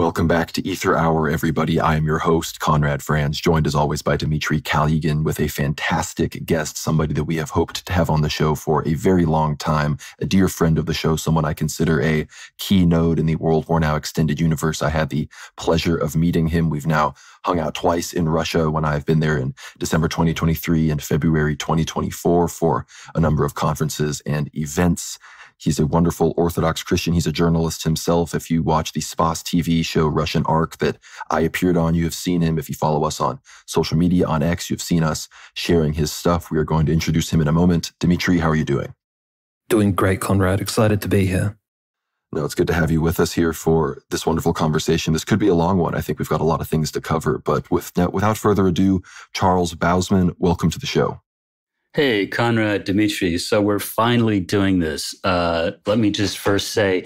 Welcome back to Ether Hour, everybody. I am your host, Conrad Franz, joined as always by Dmitry Kalyagin with a fantastic guest, somebody that we have hoped to have on the show for a very long time, a dear friend of the show, someone I consider a key node in the World War Now extended universe. I had the pleasure of meeting him. We've now hung out twice in Russia when I've been there in December 2023 and February 2024 for a number of conferences and events. He's a wonderful Orthodox Christian. He's a journalist himself. If you watch the Spos TV show Russian Ark that I appeared on, you have seen him. If you follow us on social media, on X, you've seen us sharing his stuff. We are going to introduce him in a moment. Dmitry, how are you doing? Doing great, Conrad. Excited to be here. No, it's good to have you with us here for this wonderful conversation. This could be a long one. I think we've got a lot of things to cover. But without further ado, Charles Bausman, welcome to the show. Hey, Conrad, Dmitry. So we're finally doing this. Let me just first say,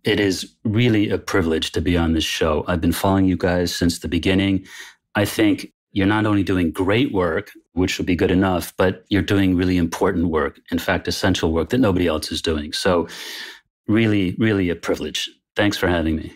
it is really a privilege to be on this show. I've been following you guys since the beginning. I think you're not only doing great work, which will be good enough, but you're doing really important work. In fact, essential work that nobody else is doing. So really, really a privilege. Thanks for having me.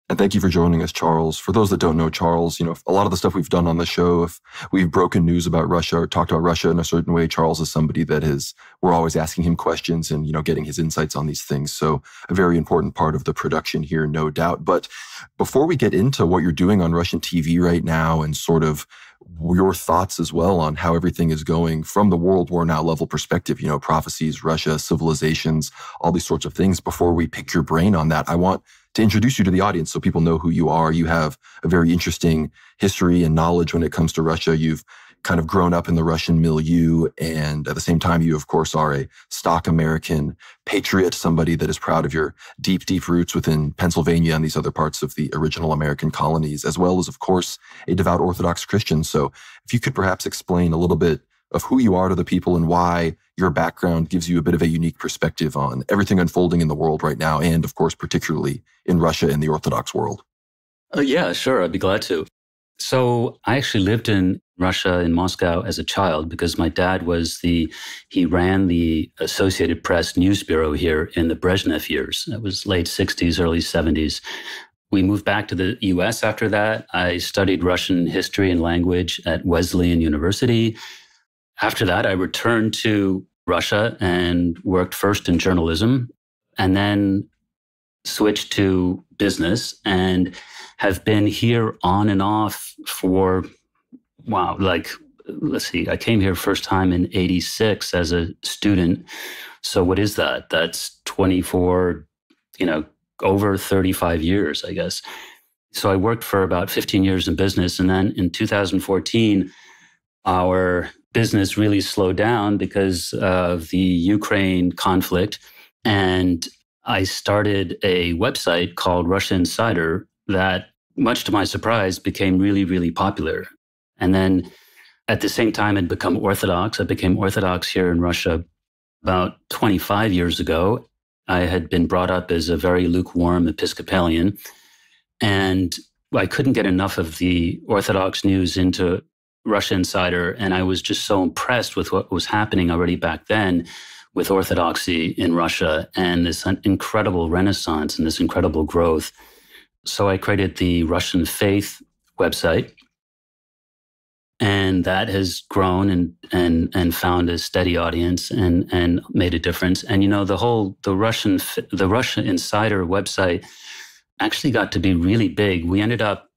And thank you for joining us, Charles. For those that don't know Charles, a lot of the stuff we've done on the show, if we've broken news about Russia or talked about Russia in a certain way, Charles is somebody we're always asking him questions and, getting his insights on these things. So a very important part of the production here, no doubt. But before we get into what you're doing on Russian TV right now and sort of your thoughts as well on how everything is going from the World War Now level perspective, prophecies, Russia, civilizations, all these sorts of things. Before we pick your brain on that, I want to introduce you to the audience so people know who you are. You have a very interesting history and knowledge when it comes to Russia. You've kind of grown up in the Russian milieu. And at the same time, you, of course, are a stock American patriot, somebody that is proud of your deep, deep roots within Pennsylvania and these other parts of the original American colonies, as well as, of course, a devout Orthodox Christian. So if you could perhaps explain a little bit of who you are to the people and why your background gives you a bit of a unique perspective on everything unfolding in the world right now, and of course, particularly in Russia and the Orthodox world. Yeah, sure. I'd be glad to. So I actually lived in Russia, in Moscow, as a child because my dad he ran the Associated Press news bureau here in the Brezhnev years. It was late 60s, early 70s. We moved back to the US after that. I studied Russian history and language at Wesleyan University. After that, I returned to Russia and worked first in journalism and then switched to business and have been here on and off for, let's see, I came here first time in 86 as a student. So what is that? That's 24, over 35 years, I guess. So I worked for about 15 years in business. And then in 2014, our business really slowed down because of the Ukraine conflict. And I started a website called Russia Insider that, much to my surprise, became really, really popular. And then at the same time, I'd become Orthodox. I became Orthodox here in Russia about 25 years ago. I had been brought up as a very lukewarm Episcopalian. And I couldn't get enough of the Orthodox news into Russia Insider. And I was just so impressed with what was happening already back then with Orthodoxy in Russia and this incredible renaissance and this incredible growth. So I created the Russian Faith website. And that has grown and found a steady audience and made a difference. And the Russia Insider website actually got to be really big. We added up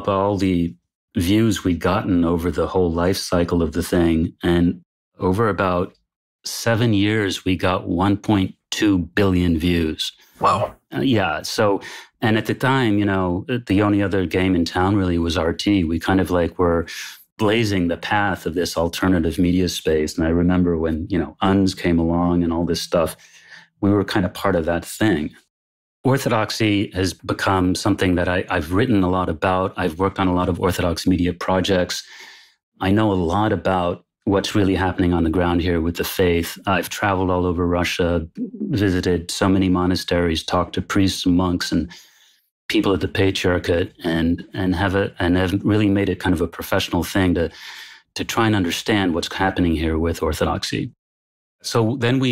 all the views we'd gotten over the whole life cycle of the thing. And over about 7 years, we got 1.2 billion views. Wow. Yeah. So, and at the time, the only other game in town really was RT. We kind of were blazing the path of this alternative media space. And I remember when, UNS came along and all this stuff, we were kind of part of that thing. Orthodoxy has become something that I've written a lot about. I've worked on a lot of Orthodox media projects. I know a lot about what's really happening on the ground here with the faith. I've traveled all over Russia, visited so many monasteries, talked to priests and monks and people at the Patriarchate, and have really made it kind of a professional thing to try and understand what's happening here with Orthodoxy. So then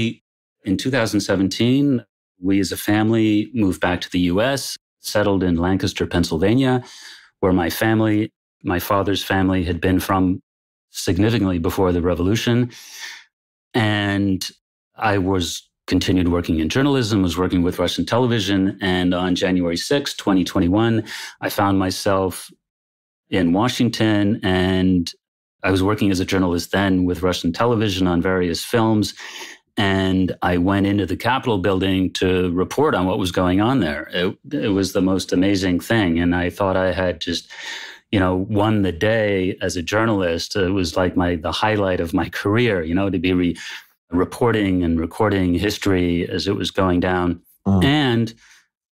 in 2017, we as a family moved back to the US, settled in Lancaster, Pennsylvania, where my father's family had been from significantly before the revolution. And I continued working in journalism, was working with Russian television. And on January 6, 2021, I found myself in Washington, and I was working as a journalist then with Russian television on various films. And I went into the Capitol building to report on what was going on there. It was the most amazing thing. And I thought I had just, won the day as a journalist. It was like the highlight of my career, to be reporting and recording history as it was going down. And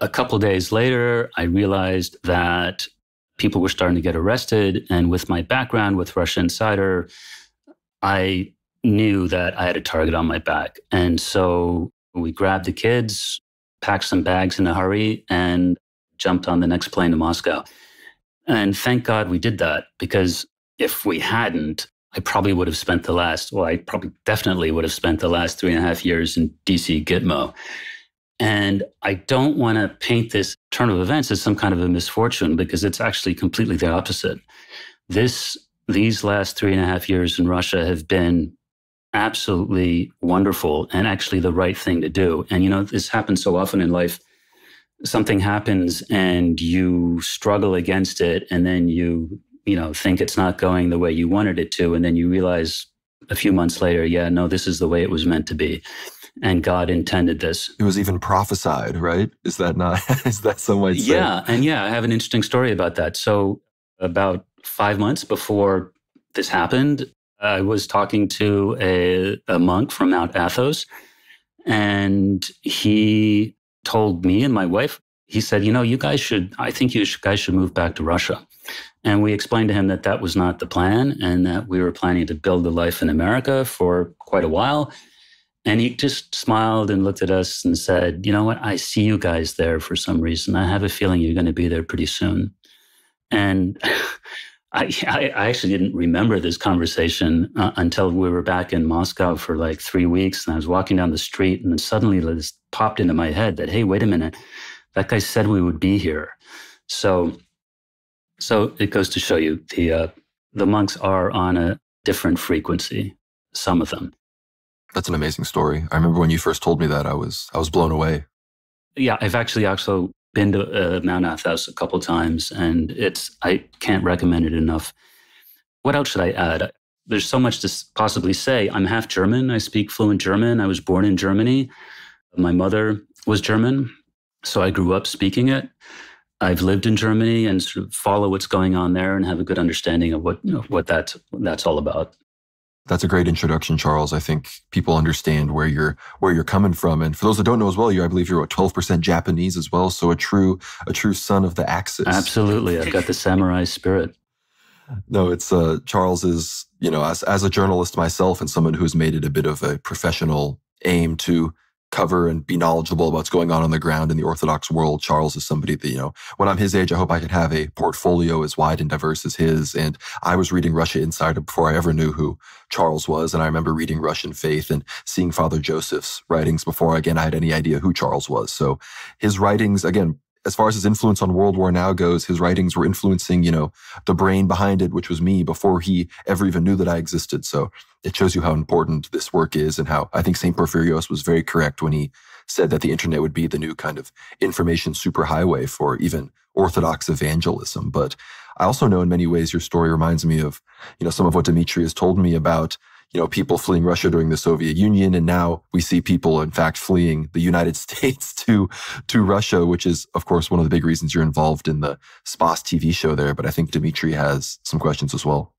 a couple days later, I realized that people were starting to get arrested. And with my background with Russia Insider, I knew that I had a target on my back. And so we grabbed the kids, packed some bags in a hurry, and jumped on the next plane to Moscow. And thank God we did that, because if we hadn't, I probably definitely would have spent the last 3.5 years in DC Gitmo. And I don't want to paint this turn of events as some kind of a misfortune, because it's actually completely the opposite. These last 3.5 years in Russia have been absolutely wonderful and actually the right thing to do. And, this happens so often in life. Something happens and you struggle against it, and then you think it's not going the way you wanted it to. And then you realize a few months later, this is the way it was meant to be. And God intended this. It was even prophesied, right? Is that not, is that some might say? Yeah. And I have an interesting story about that. So about 5 months before this happened, I was talking to a monk from Mount Athos, and he told me and my wife, he said, I think you guys should move back to Russia. And we explained to him that that was not the plan, and that we were planning to build a life in America for quite a while. And he just smiled and looked at us and said, you know what, I see you guys there for some reason. I have a feeling you're going to be there pretty soon. And I actually didn't remember this conversation until we were back in Moscow for like 3 weeks. And I was walking down the street, and then suddenly this popped into my head that, hey, wait a minute, that guy said we would be here. So it goes to show you the monks are on a different frequency, some of them. That's an amazing story. I remember when you first told me that, I was blown away. Yeah, I've actually also been to Mount Athos a couple times, and I can't recommend it enough. What else should I add? There's so much to possibly say. I'm half German. I speak fluent German. I was born in Germany. My mother was German, so I grew up speaking it. I've lived in Germany and sort of follow what's going on there and have a good understanding of what that's all about. That's a great introduction, Charles. I think people understand where you're coming from. And for those that don't know as well, I believe you're 12% Japanese as well. So a true son of the Axis. Absolutely. I've got the samurai spirit. No, it's Charles is, as a journalist myself and someone who's made it a bit of a professional aim to cover and be knowledgeable about what's going on the ground in the Orthodox world. Charles is somebody that, when I'm his age, I hope I can have a portfolio as wide and diverse as his. And I was reading Russia Insider before I ever knew who Charles was. And I remember reading Russian Faith and seeing Father Joseph's writings before, again, I had any idea who Charles was. So his writings, again, as far as his influence on World War Now goes, his writings were influencing, the brain behind it, which was me, before he ever even knew that I existed. So it shows you how important this work is, and how I think St. Porphyrios was very correct when he said that the internet would be the new kind of information superhighway for even Orthodox evangelism. But I also know in many ways your story reminds me of, some of what Dmitry has told me about, people fleeing Russia during the Soviet Union. And now we see people, in fact, fleeing the United States to Russia, which is, of course, one of the big reasons you're involved in the SPAS TV show there. But I think Dmitry has some questions as well.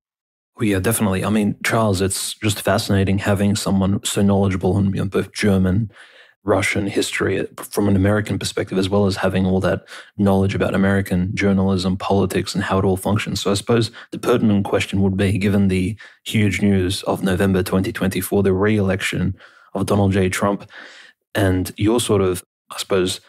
Well, yeah, definitely. I mean, Charles, it's just fascinating having someone so knowledgeable in both German, Russian history from an American perspective, as well as having all that knowledge about American journalism, politics, and how it all functions. So I suppose the pertinent question would be, given the huge news of November 2024, the re-election of Donald J. Trump, and your sort of, I suppose,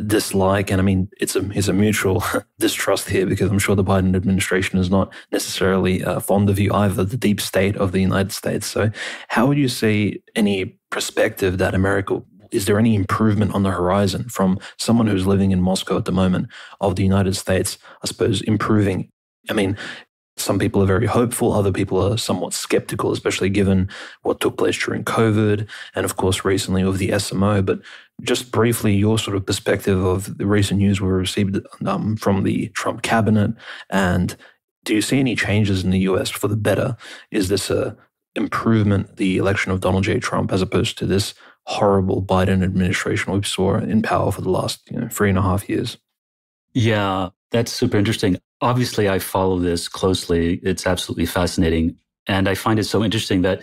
dislike, and I mean, it's a mutual distrust here, because I'm sure the Biden administration is not necessarily fond of you either, the deep state of the United States. So how would you see any perspective that America is there any improvement on the horizon from someone who's living in Moscow at the moment of the United States, I suppose, improving? I mean, some people are very hopeful, other people are somewhat skeptical, especially given what took place during COVID and, of course, recently with the SMO. But just briefly, your sort of perspective of the recent news we received from the Trump cabinet, and do you see any changes in the US for the better? Is this a improvement, the election of Donald J. Trump, as opposed to this horrible Biden administration we saw in power for the last 3.5 years? Yeah, that's super interesting. Obviously, I follow this closely. It's absolutely fascinating. And I find it so interesting that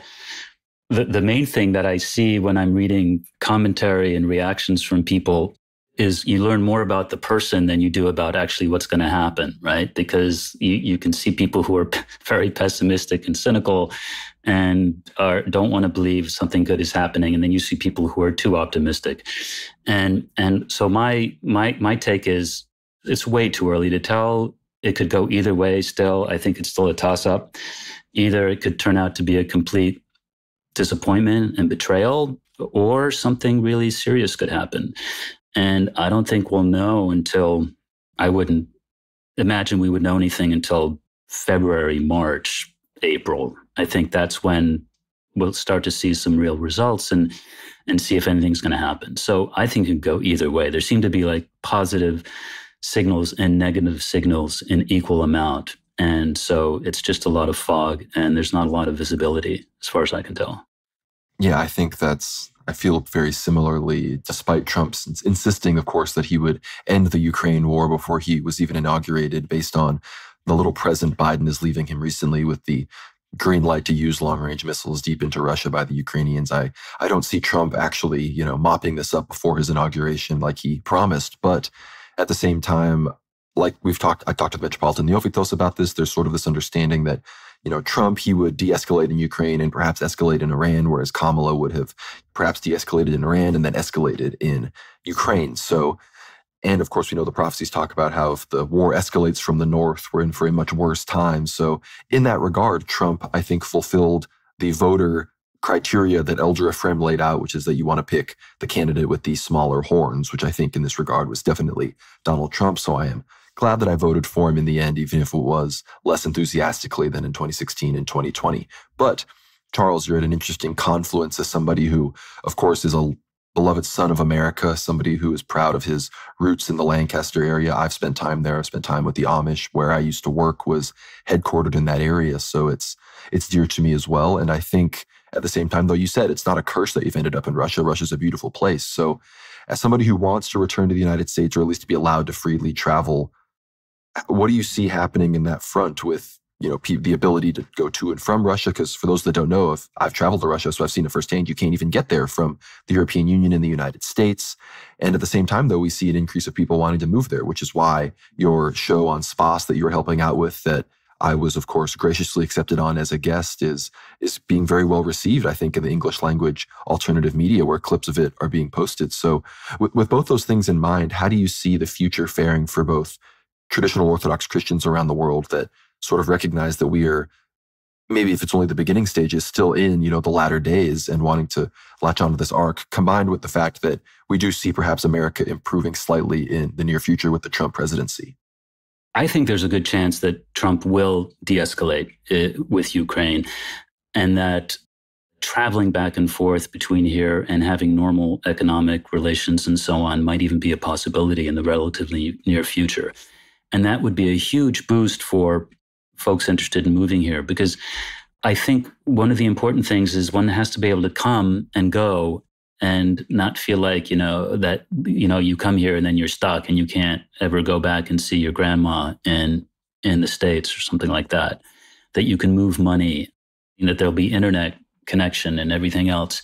the main thing that I see when I'm reading commentary and reactions from people is you learn more about the person than you do about actually what's going to happen, right? Because you can see people who are very pessimistic and cynical and don't want to believe something good is happening. And then you see people who are too optimistic. And so my take is it's way too early to tell. It could go either way still. I think it's still a toss-up. Either it could turn out to be a complete disappointment and betrayal, or something really serious could happen. And I don't think we'll know until, I wouldn't imagine we would know anything until February, March, April. I think that's when we'll start to see some real results and see if anything's going to happen. So I think it could go either way. There seem to be like positive signals and negative signals in equal amount. And so it's just a lot of fog and there's not a lot of visibility as far as I can tell. Yeah, I think I feel very similarly, despite Trump's insisting, of course, that he would end the Ukraine war before he was even inaugurated, based on the little present Biden is leaving him recently with the green light to use long-range missiles deep into Russia by the Ukrainians. I don't see Trump actually, mopping this up before his inauguration like he promised. But at the same time, like I talked to Metropolitan Neophytos about this, there's sort of this understanding that, Trump, he would de-escalate in Ukraine and perhaps escalate in Iran, whereas Kamala would have perhaps de-escalated in Iran and then escalated in Ukraine. So, and of course, we know the prophecies talk about how if the war escalates from the north, we're in for a much worse time. So in that regard, Trump, I think, fulfilled the voter criteria that Elder Ephraim laid out, which is that you want to pick the candidate with the smaller horns, which I think in this regard was definitely Donald Trump. So I am glad that I voted for him in the end, even if it was less enthusiastically than in 2016 and 2020. But Charles, you're at an interesting confluence as somebody who, of course, is a beloved son of America, somebody who is proud of his roots in the Lancaster area. I've spent time there. I've spent time with the Amish. Where I used to work was headquartered in that area. So it's dear to me as well. And I think at the same time, though, you said it's not a curse that you've ended up in Russia. Russia's a beautiful place. So as somebody who wants to return to the United States, or at least to be allowed to freely travel, what do you see happening in that front with, the ability to go to and from Russia? Because for those that don't know, I've traveled to Russia, so I've seen it firsthand. You can't even get there from the European Union and the United States. And at the same time, though, we see an increase of people wanting to move there, which is why your show on SPAS that you were helping out with, that I was, of course, graciously accepted on as a guest, is being very well received, I think, in the English language alternative media, where clips of it are being posted. So with both those things in mind, how do you see the future faring for both traditional Orthodox Christians around the world that sort of recognize that we are, maybe if it's only the beginning stages, still in, the latter days and wanting to latch onto this arc, combined with the fact that we do see perhaps America improving slightly in the near future with the Trump presidency? I think there's a good chance that Trump will de-escalate with Ukraine, and that traveling back and forth between here and having normal economic relations and so on might even be a possibility in the relatively near future. And that would be a huge boost for folks interested in moving here, because I think one of the important things is one has to be able to come and go and not feel like, that, you come here and then you're stuck and you can't ever go back and see your grandma in the States or something like that, that you can move money, that there'll be internet connection and everything else.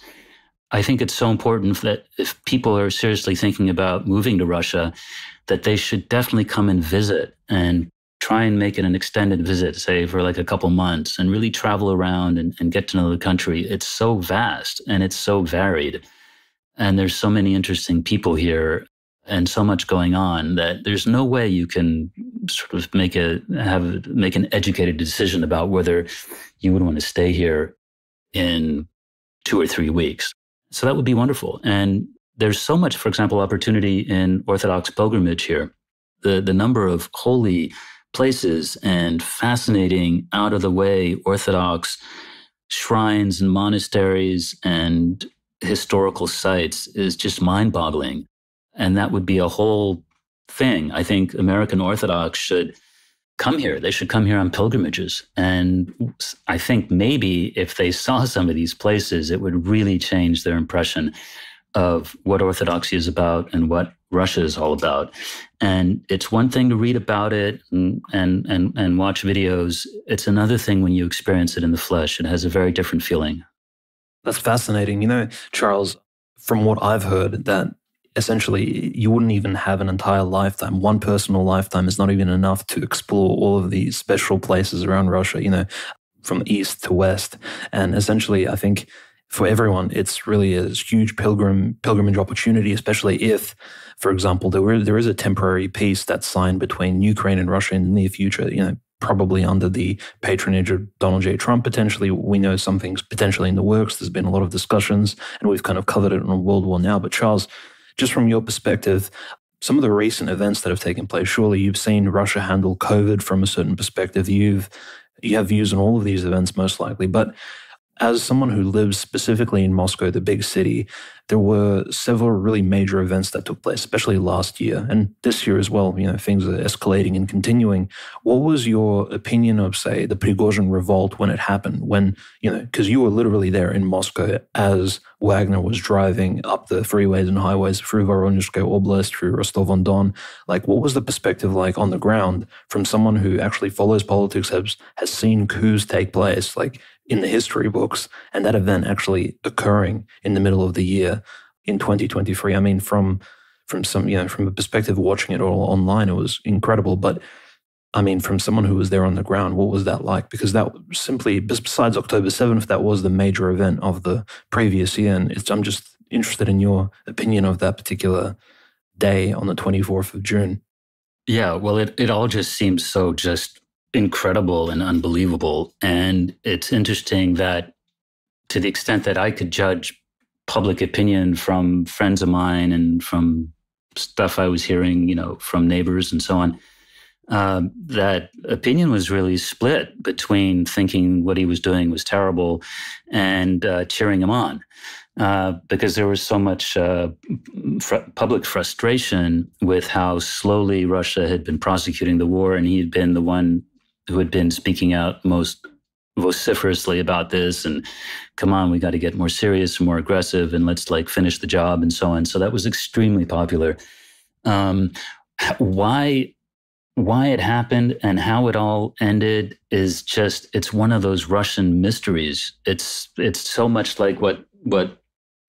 I think it's so important that if people are seriously thinking about moving to Russia, that they should definitely come and visit and try and make it an extended visit, say for like a couple months, and really travel around and get to know the country. It's so vast and it's so varied. And there's so many interesting people here and so much going on that there's no way you can sort of make an educated decision about whether you would want to stay here in 2 or 3 weeks. So that would be wonderful. And there's so much, for example, opportunity in Orthodox pilgrimage here. The number of holy places and fascinating, out-of-the-way Orthodox shrines and monasteries and historical sites is just mind-boggling. And that would be a whole thing. I think American Orthodox should come here. They should come here on pilgrimages. And I think maybe if they saw some of these places, it would really change their impression of what Orthodoxy is about and what Russia is all about. And it's one thing to read about it and watch videos. It's another thing when you experience it in the flesh. It has a very different feeling. That's fascinating. You know, Charles, from what I've heard, that essentially you wouldn't even have an entire lifetime. One personal lifetime is not even enough to explore all of these special places around Russia, you know, from east to west. And essentially, I think for everyone, it's really a huge pilgrimage opportunity, especially if, for example, there is a temporary peace that's signed between Ukraine and Russia in the near future, you know, probably under the patronage of Donald J. Trump, potentially. We know something's potentially in the works. There's been a lot of discussions, and we've kind of covered it on World War Now. But Charles, just from your perspective, some of the recent events that have taken place, surely you've seen Russia handle COVID from a certain perspective. You have views on all of these events, most likely. But as someone who lives specifically in Moscow, the big city, there were several really major events that took place, especially last year and this year as well. You know, things are escalating and continuing. What was your opinion of, say, the Prigozhin revolt when it happened? When, you know, because you were literally there in Moscow as Wagner was driving up the freeways and highways through Voronezhskaya Oblast, through Rostov-on-Don. Like, what was the perspective like on the ground from someone who actually follows politics, has seen coups take place, like, in the history books, and that event actually occurring in the middle of the year in 2023. I mean, from some, you know, from a perspective of watching it all online, it was incredible. But I mean, from someone who was there on the ground, what was that like? Because that simply, besides October 7th, that was the major event of the previous year. And I'm just interested in your opinion of that particular day on the 24th of June. Yeah, well, it all just seems so just incredible and unbelievable. And it's interesting that to the extent that I could judge public opinion from friends of mine and from stuff I was hearing, you know, from neighbors and so on, that opinion was really split between thinking what he was doing was terrible and cheering him on. Because there was so much public frustration with how slowly Russia had been prosecuting the war, and he had been the one who had been speaking out most vociferously about this, and come on, we got to get more serious and more aggressive, and let's like finish the job and so on. So that was extremely popular. Why it happened and how it all ended is just, it's one of those Russian mysteries. It's so much like what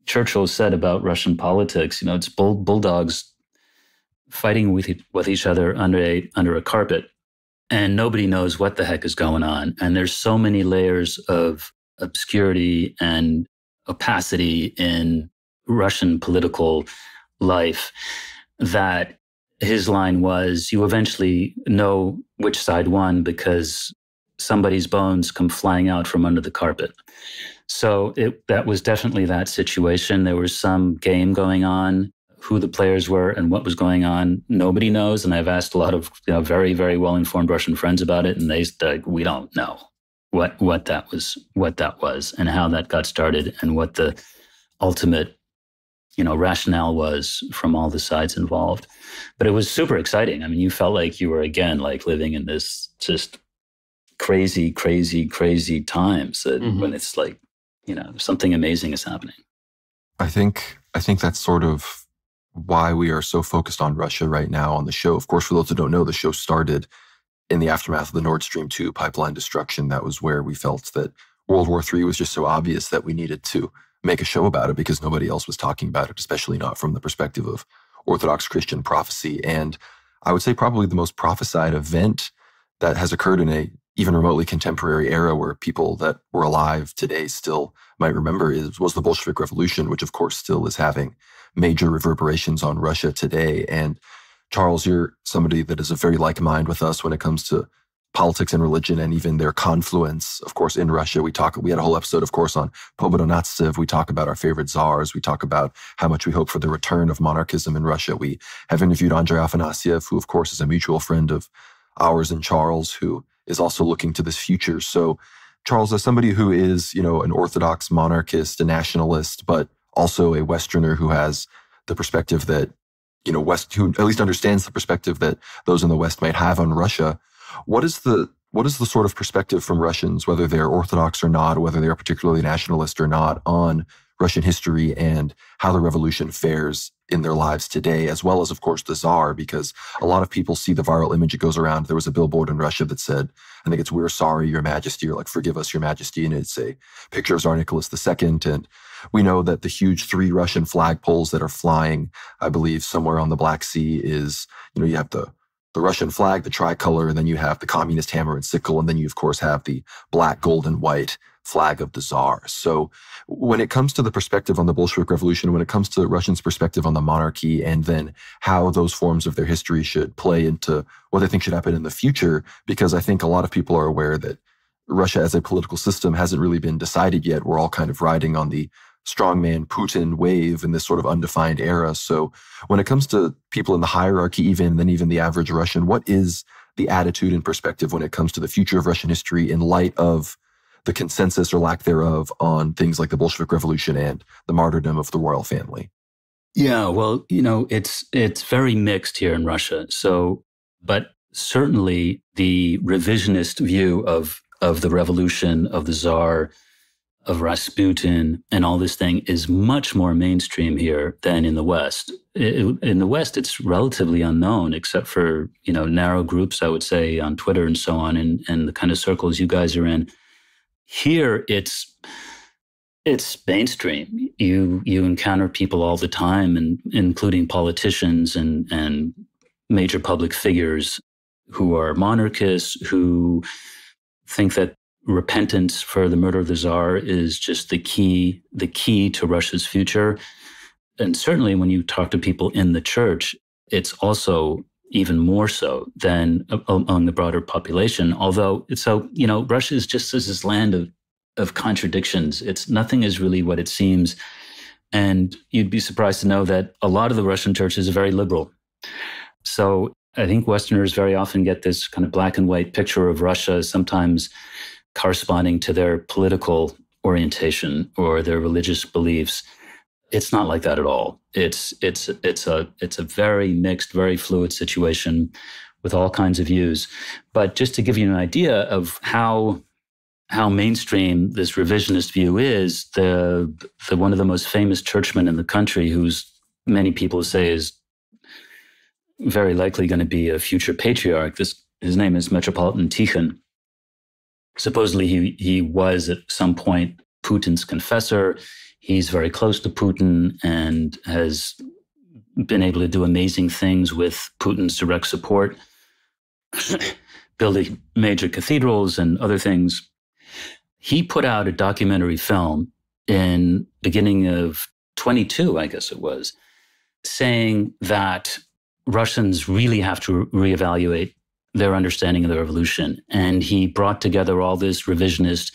Churchill said about Russian politics. You know, it's bulldogs fighting with each other under a carpet. And nobody knows what the heck is going on. And there's so many layers of obscurity and opacity in Russian political life that his line was, you eventually know which side won because somebody's bones come flying out from under the carpet. So that was definitely that situation. There was some game going on. Who the players were and what was going on, nobody knows. And I've asked a lot of very, very well-informed Russian friends about it, and they said, we don't know what that was, and how that got started, and what the ultimate, rationale was from all the sides involved. But it was super exciting. I mean, you felt like you were again like living in this just crazy, crazy, crazy times that when it's like, something amazing is happening. I think that's sort of why we are so focused on Russia right now on the show. Of course, for those who don't know, the show started in the aftermath of the Nord Stream 2 pipeline destruction. That was where we felt that World War III was just so obvious that we needed to make a show about it because nobody else was talking about it, especially not from the perspective of Orthodox Christian prophecy. And I would say probably the most prophesied event that has occurred in a even remotely contemporary era where people that were alive today still might remember was the Bolshevik Revolution, which of course still is having major reverberations on Russia today. And Charles, you're somebody that is of very like mind with us when it comes to politics and religion and even their confluence, of course, in Russia. We had a whole episode, of course, on Pobedonostsev. We talk about our favorite czars. We talk about how much we hope for the return of monarchism in Russia. We have interviewed Andrei Afanasyev, who, of course, is a mutual friend of ours and Charles, who is also looking to this future. So, Charles, as somebody who is, an Orthodox monarchist, a nationalist, but also a Westerner who has the perspective that, who at least understands the perspective that those in the West might have on Russia, what is the sort of perspective from Russians, whether they're Orthodox or not, whether they're particularly nationalist or not, on Russian history and how the revolution fares in their lives today, as well as, of course, the Tsar? Because a lot of people see the viral image that goes around. There was a billboard in Russia that said, I think it's, "We're sorry, Your Majesty," or like, "Forgive us, Your Majesty." And it's a picture of Tsar Nicholas II. And we know that the huge 3 Russian flagpoles that are flying, I believe, somewhere on the Black Sea is, you have the Russian flag, the tricolor, and then you have the communist hammer and sickle, and then you, of course, have the black, gold, and white flag of the Tsar. So when it comes to the perspective on the Bolshevik Revolution, when it comes to Russians' perspective on the monarchy, and then how those forms of their history should play into what they think should happen in the future, because I think a lot of people are aware that Russia as a political system hasn't really been decided yet. We're all kind of riding on the strongman Putin wave in this sort of undefined era. So when it comes to people in the hierarchy, even the average Russian, what is the attitude and perspective when it comes to the future of Russian history in light of the consensus or lack thereof on things like the Bolshevik Revolution and the martyrdom of the royal family? Yeah, well, it's very mixed here in Russia. So, but certainly the revisionist view of the revolution, of the Tsar, of Rasputin, and all this thing is much more mainstream here than in the West. In the West, it's relatively unknown, except for, narrow groups, I would say, on Twitter and so on, and the kind of circles you guys are in. Here, it's mainstream. You encounter people all the time, and including politicians and major public figures who are monarchists, who think that repentance for the murder of the Tsar is just the key to Russia's future. And certainly when you talk to people in the church, it's also even more so than among the broader population. Although, Russia is just this land of contradictions. Nothing is really what it seems. And you'd be surprised to know that a lot of the Russian churches are very liberal. So I think Westerners very often get this kind of black and white picture of Russia, sometimes corresponding to their political orientation or their religious beliefs. It's not like that at all. It's a very mixed, very fluid situation with all kinds of views. But just to give you an idea of how mainstream this revisionist view is, the one of the most famous churchmen in the country, who's many people say is very likely going to be a future patriarch. His name is Metropolitan Tikhon. Supposedly, he was at some point Putin's confessor. He's very close to Putin and has been able to do amazing things with Putin's direct support, building major cathedrals and other things. He put out a documentary film in beginning of 22, I guess it was, saying that Russians really have to reevaluate their understanding of the revolution. And he brought together all this revisionist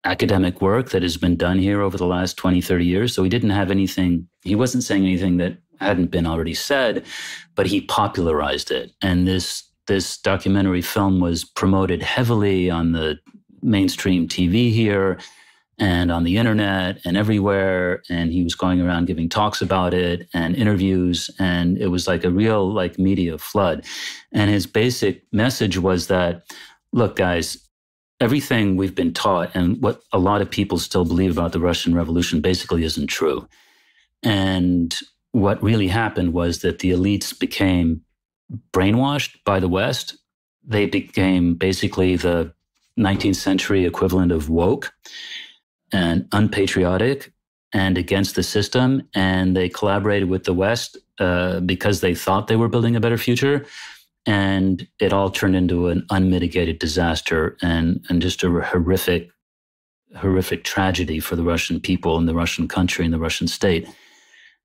academic work that has been done here over the last 20, 30 years. So he wasn't saying anything that hadn't been already said, but he popularized it. And this documentary film was promoted heavily on the mainstream TV here and on the internet and everywhere. And he was going around giving talks about it and interviews. And it was like a real media flood. And his basic message was that, look, guys, everything we've been taught and what a lot of people still believe about the Russian Revolution basically isn't true. And what really happened was that the elites became brainwashed by the West. They became basically the 19th century equivalent of woke and unpatriotic and against the system. And they collaborated with the West because they thought they were building a better future. And it all turned into an unmitigated disaster and just a horrific tragedy for the Russian people and the Russian country and the Russian state.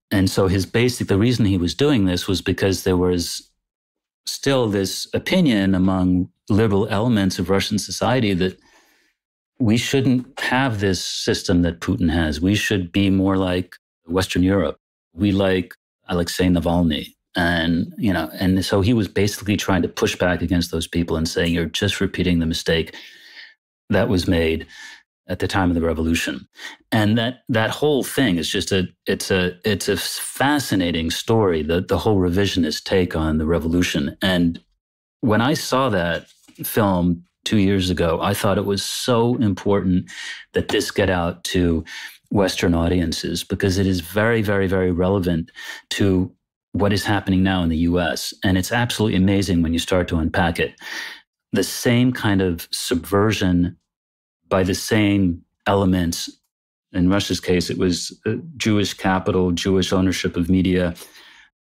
And so the reason he was doing this was because there was still this opinion among liberal elements of Russian society that we shouldn't have this system that Putin has. We should be more like Western Europe. We like Alexei Navalny. And, and so he was basically trying to push back against those people and saying, you're just repeating the mistake that was made at the time of the revolution. And that whole thing is just it's a fascinating story, the whole revisionist take on the revolution. And when I saw that film 2 years ago, I thought it was so important that this get out to Western audiences, because it is very, very, very relevant to what is happening now in the US. And it's absolutely amazing when you start to unpack it. The same kind of subversion by the same elements. In Russia's case, it was Jewish capital, Jewish ownership of media,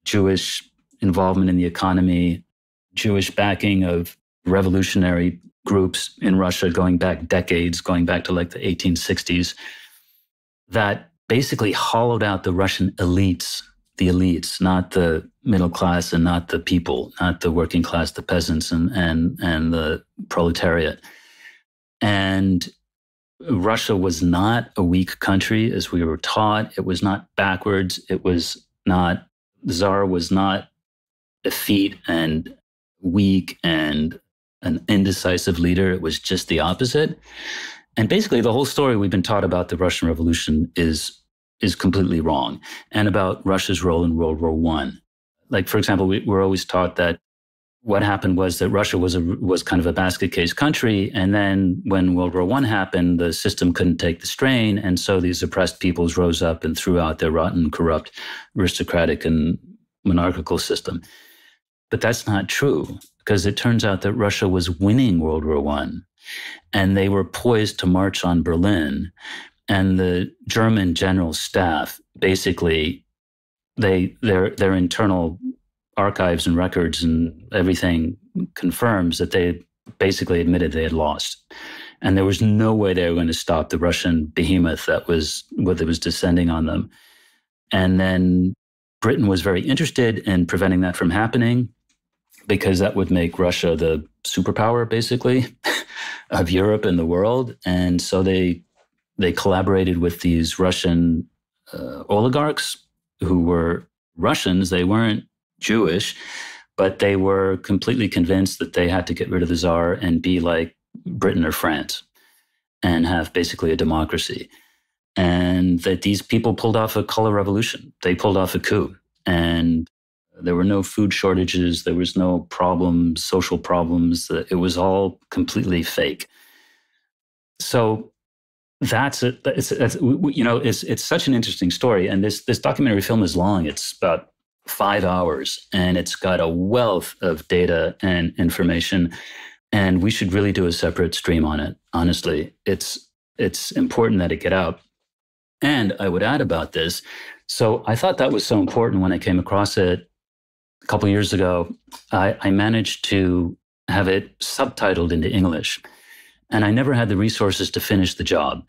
Jewish involvement in the economy, Jewish backing of revolutionary groups in Russia going back decades, going back to like the 1860s, that basically hollowed out the Russian elites, not the middle class and not the people, not the working class, the peasants and the proletariat. And Russia was not a weak country as we were taught. It was not backwards. The Tsar was not effete and weak and an indecisive leader. It was just the opposite. And basically the whole story we've been taught about the Russian Revolution is completely wrong, and about Russia's role in World War I. Like, for example, we're always taught that what happened was that Russia was kind of a basket case country, and then when World War I happened, the system couldn't take the strain, and so these oppressed peoples rose up and threw out their rotten, corrupt, aristocratic and monarchical system. But that's not true, because it turns out that Russia was winning World War I, and they were poised to march on Berlin. And the German general staff, basically, their internal archives and records and everything confirms that they basically admitted they had lost. And there was no way they were going to stop the Russian behemoth that was descending on them. And then Britain was very interested in preventing that from happening, because that would make Russia the superpower, basically, of Europe and the world. And so they collaborated with these Russian oligarchs who were Russians. They weren't Jewish, but they were completely convinced that they had to get rid of the Tsar and be like Britain or France and have basically a democracy. And that these people pulled off a color revolution. They pulled off a coup. And there were no food shortages. There was no problems, social problems. It was all completely fake. So that's it. It's such an interesting story. And this documentary film is long. It's about 5 hours, and it's got a wealth of data and information. And we should really do a separate stream on it. Honestly, it's important that it get out. And I would add about this. So I thought that was so important when I came across it a couple of years ago. I managed to have it subtitled into English, and I never had the resources to finish the job.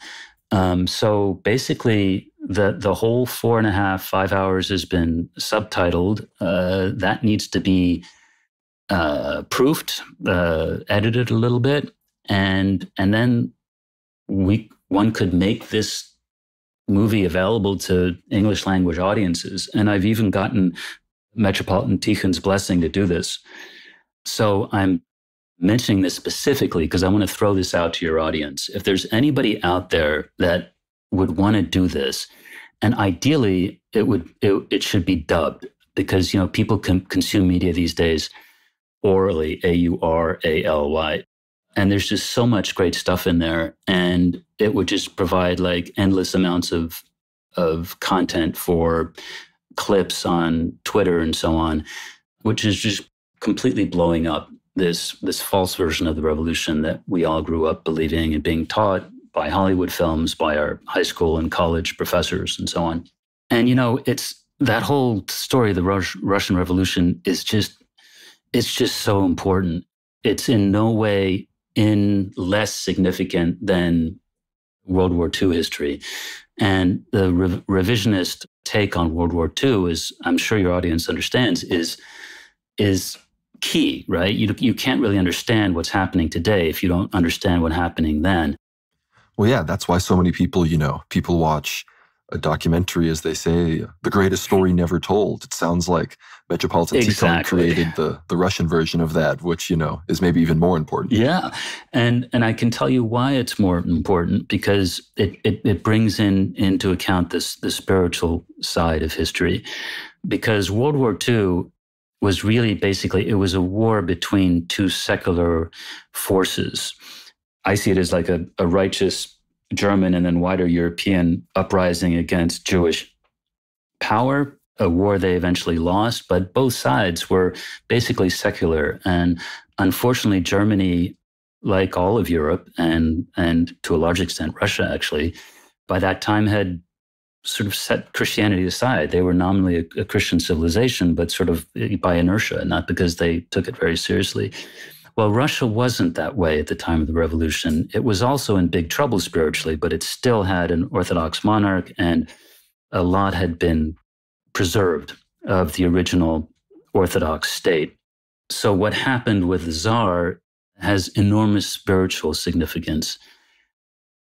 So basically, the whole 4.5, 5 hours has been subtitled. That needs to be proofed, edited a little bit, and then one could make this movie available to English language audiences. And I've even gotten Metropolitan Tikhon's blessing to do this. So I'm mentioning this specifically because I want to throw this out to your audience. If there's anybody out there that would want to do this, and ideally it should be dubbed, because people can consume media these days orally, AURALY. And there's just so much great stuff in there, and it would just provide like endless amounts of content for clips on Twitter and so on, which is just completely blowing up this false version of the revolution that we all grew up believing and being taught by Hollywood films, by our high school and college professors and so on. And it's that whole story of the Russian Revolution it's just so important. It's in no way less significant than World War II history. And the revisionist take on World War II, is, I'm sure your audience understands, is key, right? You can't really understand what's happening today if you don't understand what's happening then. Well, yeah, that's why so many people, people watch a documentary, as they say, the greatest story never told. It sounds like Metropolitan Tikhon created the Russian version of that, which, is maybe even more important. Yeah. And I can tell you why it's more important, because it brings into account the spiritual side of history. Because World War II was really basically, it was a war between two secular forces. I see it as like a righteous German and then wider European uprising against Jewish power, a war they eventually lost, but both sides were basically secular. And unfortunately, Germany, like all of Europe and to a large extent Russia actually, by that time had sort of set Christianity aside. They were nominally a Christian civilization, but sort of by inertia, not because they took it very seriously. Well, Russia wasn't that way at the time of the revolution. It was also in big trouble spiritually, but it still had an Orthodox monarch, and a lot had been preserved of the original Orthodox state. So what happened with the Tsar has enormous spiritual significance.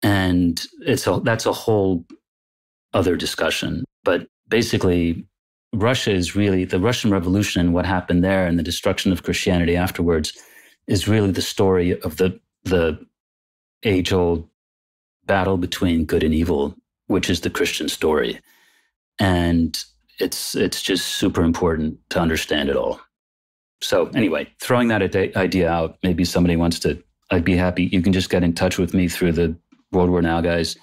And that's a whole other discussion. But basically, Russia is really, the Russian Revolution and what happened there and the destruction of Christianity afterwards is really the story of the age-old battle between good and evil, which is the Christian story. And it's just super important to understand it all. So anyway, throwing that idea out, maybe somebody wants to, I'd be happy. You can just get in touch with me through the World War Now guys.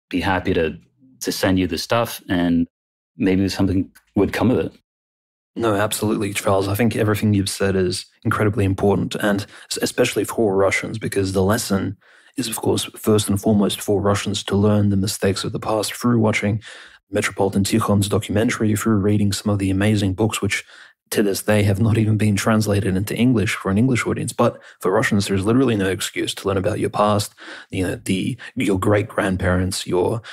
Be happy to send you the stuff, and maybe something would come of it. No, absolutely, Charles. I think everything you've said is incredibly important, and especially for Russians, because the lesson is, of course, first and foremost for Russians to learn the mistakes of the past through watching Metropolitan Tikhon's documentary, through reading some of the amazing books, which to this day have not even been translated into English for an English audience. But for Russians, there's literally no excuse to learn about your past, your great-grandparents, your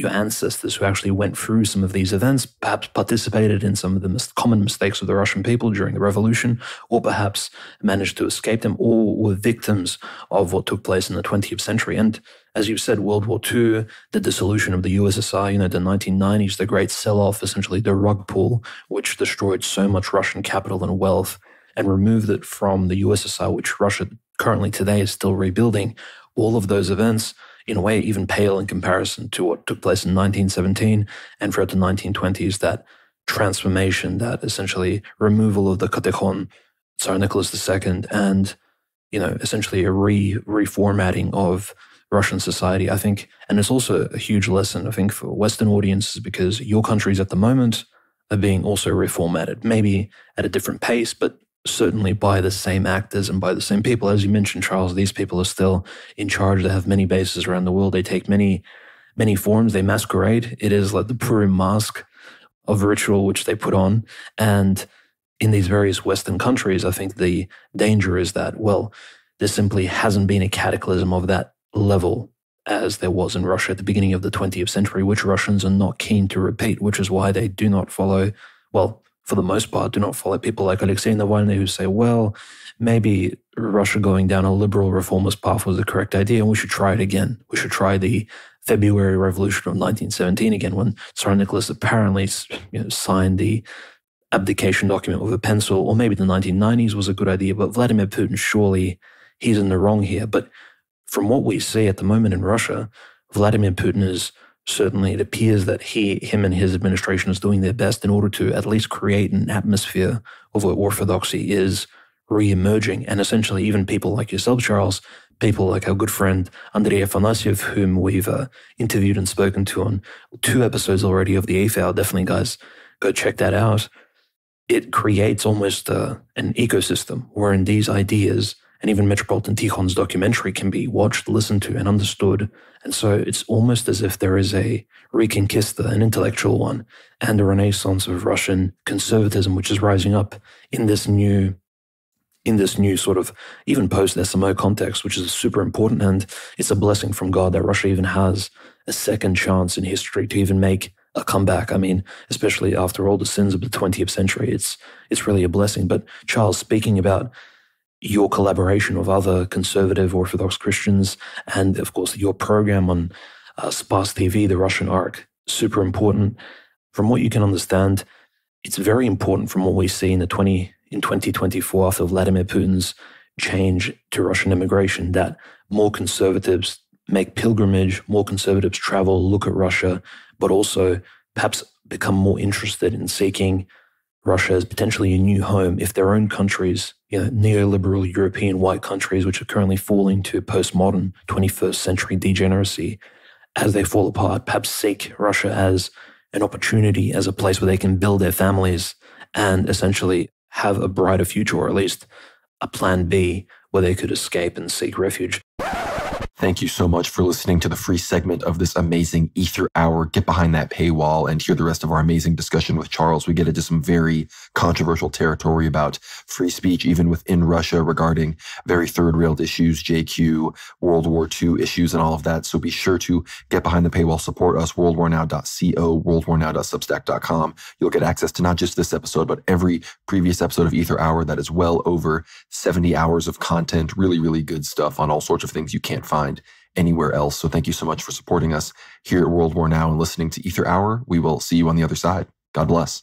ancestors who actually went through some of these events, perhaps participated in some of the common mistakes of the Russian people during the revolution, or perhaps managed to escape them, or were victims of what took place in the 20th century. And as you said, World War II, the dissolution of the USSR, the 1990s, the great sell-off, essentially the rug pull, which destroyed so much Russian capital and wealth and removed it from the USSR, which Russia currently today is still rebuilding. All of those events, in a way, even pale in comparison to what took place in 1917 and throughout the 1920s, that transformation, that essentially removal of the Katechon, Tsar Nicholas II, and, essentially a reformatting of Russian society, I think. And it's also a huge lesson, I think, for Western audiences, because your countries at the moment are being also reformatted, maybe at a different pace, but certainly by the same actors and by the same people. As you mentioned, Charles, these people are still in charge. They have many bases around the world. They take many, many forms. They masquerade. It is like the Purim mask of ritual which they put on. And in these various Western countries, I think the danger is that, well, there simply hasn't been a cataclysm of that level as there was in Russia at the beginning of the 20th century, which Russians are not keen to repeat, which is why they do not follow, well, for the most part, do not follow people like Alexei Navalny who say, well, maybe Russia going down a liberal reformist path was the correct idea and we should try it again. We should try the February Revolution of 1917 again, when Tsar Nicholas apparently signed the abdication document with a pencil, or maybe the 1990s was a good idea, but Vladimir Putin, surely he's in the wrong here. But from what we see at the moment in Russia, Vladimir Putin is certainly, it appears that him and his administration is doing their best in order to at least create an atmosphere of where orthodoxy is re-emerging. And essentially, even people like yourself, Charles, people like our good friend Andrei Afanasyev, whom we've interviewed and spoken to on 2 episodes already of the 8th Hour. Definitely, guys, go check that out. It creates almost an ecosystem wherein these ideas and even Metropolitan Tikhon's documentary can be watched, listened to, and understood. And so it's almost as if there is a reconquista, an intellectual one, and a renaissance of Russian conservatism, which is rising up in this new sort of even post-SMO context, which is super important. And it's a blessing from God that Russia even has a second chance in history to even make a comeback. I mean, especially after all the sins of the 20th century, it's really a blessing. But Charles, speaking about your collaboration with other conservative Orthodox Christians, and of course your program on Spars TV, the Russian Ark, super important. From what you can understand, it's very important from what we see in 2024 after Vladimir Putin's change to Russian immigration, that more conservatives make pilgrimage, more conservatives travel, look at Russia, but also perhaps become more interested in seeking Russia as potentially a new home if their own countries, neoliberal European white countries, which are currently falling to postmodern 21st century degeneracy, as they fall apart, perhaps seek Russia as an opportunity, as a place where they can build their families and essentially have a brighter future, or at least a plan B where they could escape and seek refuge. Thank you so much for listening to the free segment of this amazing Ether Hour. Get behind that paywall and hear the rest of our amazing discussion with Charles. We get into some very controversial territory about free speech, even within Russia, regarding very third-railed issues, JQ, World War II issues, and all of that. So be sure to get behind the paywall, support us, worldwarnow.co, worldwarnow.substack.com. You'll get access to not just this episode, but every previous episode of Ether Hour. That is well over 70 hours of content, really, really good stuff on all sorts of things you can't find anywhere else. So thank you so much for supporting us here at World War Now and listening to Ether Hour. We will see you on the other side. God bless.